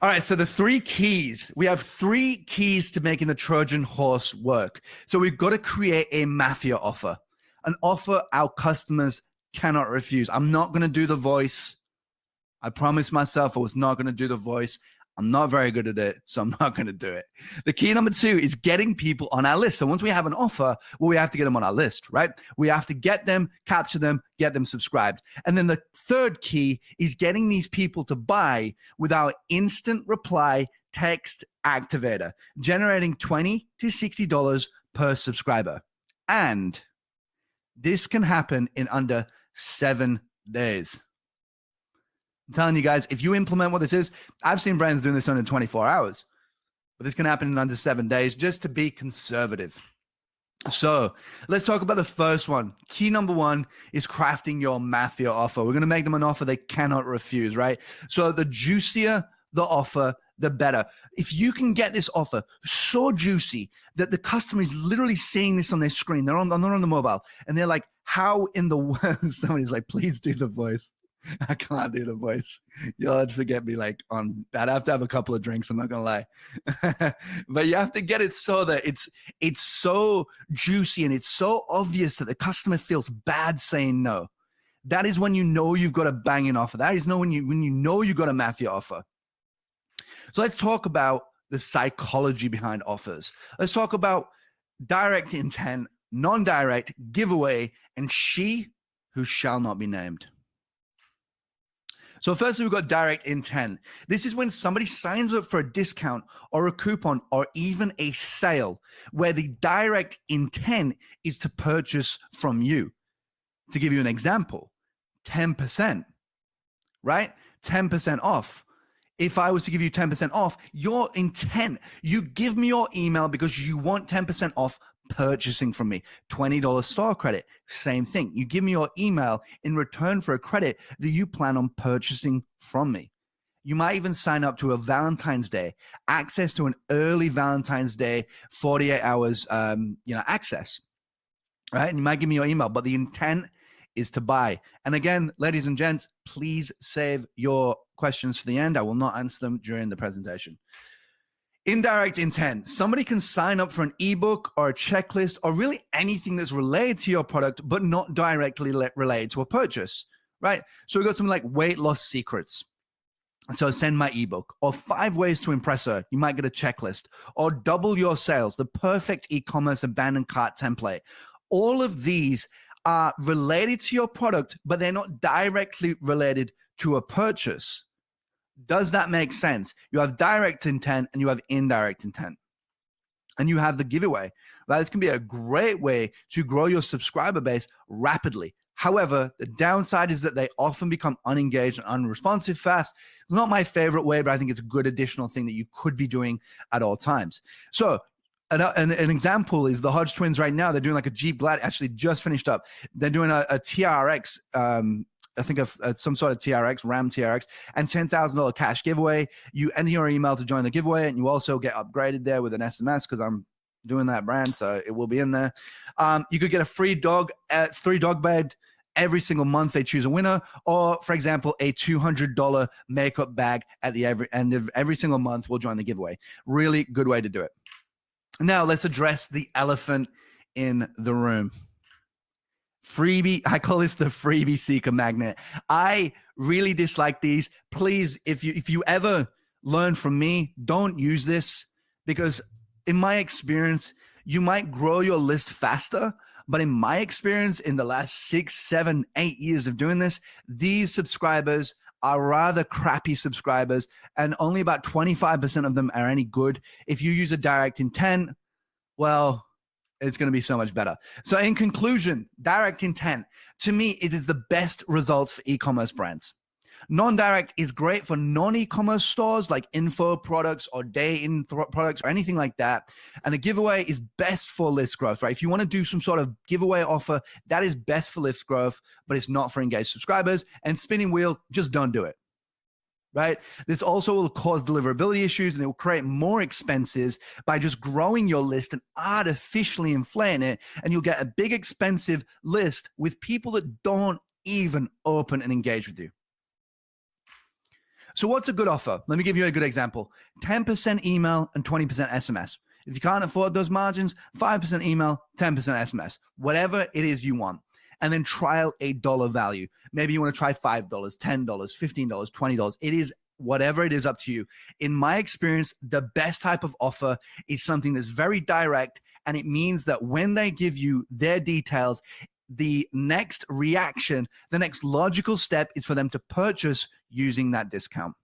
All right, so the three keys. We have three keys to making the Trojan Horse work. So we've got to create a mafia offer, an offer our customers cannot refuse. I'm not going to do the voice. I promised myself I was not going to do the voice. I'm not very good at it, so I'm not going to do it. The key number two is getting people on our list. So once we have an offer, well, we have to get them on our list, right? We have to get them, capture them, get them subscribed. And then the third key is getting these people to buy with our instant reply text activator, generating $20 to $60 per subscriber. And this can happen in under 7 days. I'm telling you guys, if you implement what this is, I've seen brands doing this under 24 hours, but this can happen in under 7 days just to be conservative. So let's talk about the first one. Key number one is crafting your mafia offer. We're going to make them an offer they cannot refuse, right? So the juicier the offer, the better. If you can get this offer so juicy that the customer is literally seeing this on their screen, they're on the mobile, and they're like, how in the world? Somebody's like, please do the voice. I can't do the voice. You'll have to forget me like on I'd have to have a couple of drinks, I'm not gonna lie. But you have to get it so that it's so juicy and it's so obvious that the customer feels bad saying no. That is when you know you've got a banging offer. That is when you know you've got a mafia offer. So let's talk about the psychology behind offers. Let's talk about direct intent, non-direct, giveaway, and she who shall not be named. So firstly, we've got direct intent. This is when somebody signs up for a discount or a coupon or even a sale where the direct intent is to purchase from you. To give you an example, 10%, right? 10% off. If I was to give you 10% off, your intent, you give me your email because you want 10% off purchasing from me. $20 store credit, same thing. You give me your email in return for a credit that you plan on purchasing from me. You might even sign up to a Valentine's Day, access to an early Valentine's Day, 48 hours, access, right? And you might give me your email, but the intent is to buy. And again, ladies and gents, please save your questions for the end. I will not answer them during the presentation. Indirect intent. Somebody can sign up for an ebook or a checklist or really anything that's related to your product, but not directly related to a purchase, right? So we've got something like weight loss secrets. So send my ebook, or 5 ways to impress her. You might get a checklist, or double your sales, the perfect e-commerce abandoned cart template. All of these are related to your product, but they're not directly related to a purchase. Does that make sense? You have direct intent and you have indirect intent. And you have the giveaway. Right? This can be a great way to grow your subscriber base rapidly. However, the downside is that they often become unengaged and unresponsive fast. It's not my favorite way, but I think it's a good additional thing that you could be doing at all times. So an example is the Hodge twins right now. They're doing like a Jeep Glad, actually just finished up. They're doing a TRX, I think of some sort of TRX, Ram TRX, and $10,000 cash giveaway. You enter your email to join the giveaway, and you also get upgraded there with an SMS because I'm doing that brand, so it will be in there. You could get a free dog bed every single month. They choose a winner, or for example, a $200 makeup bag at the end of every single month will join the giveaway. Really good way to do it. Now let's address the elephant in the room. Freebie, I call this the freebie seeker magnet. I really dislike these. Please, if you ever learn from me, don't use this, because in my experience, you might grow your list faster, but in my experience, in the last 6, 7, 8 years of doing this, these subscribers are rather crappy subscribers, and only about 25% of them are any good. If you use a direct intent, well, it's going to be so much better. So in conclusion, direct intent, to me, it is the best results for e-commerce brands. Non-direct is great for non-e-commerce stores like info products or day-in products or anything like that. And a giveaway is best for list growth, right? If you want to do some sort of giveaway offer, that is best for list growth, but it's not for engaged subscribers. And spinning wheel, just don't do it. Right? This also will cause deliverability issues, and it will create more expenses by just growing your list and artificially inflating it. And you'll get a big expensive list with people that don't even open and engage with you. So what's a good offer? Let me give you a good example. 10% email and 20% SMS. If you can't afford those margins, 5% email, 10% SMS, whatever it is you want. And then trial a dollar value. Maybe you want to try $5, $10, $15, $20. It is whatever it is, up to you. In my experience, the best type of offer is something that's very direct, and it means that when they give you their details, the next reaction, the next logical step is for them to purchase using that discount.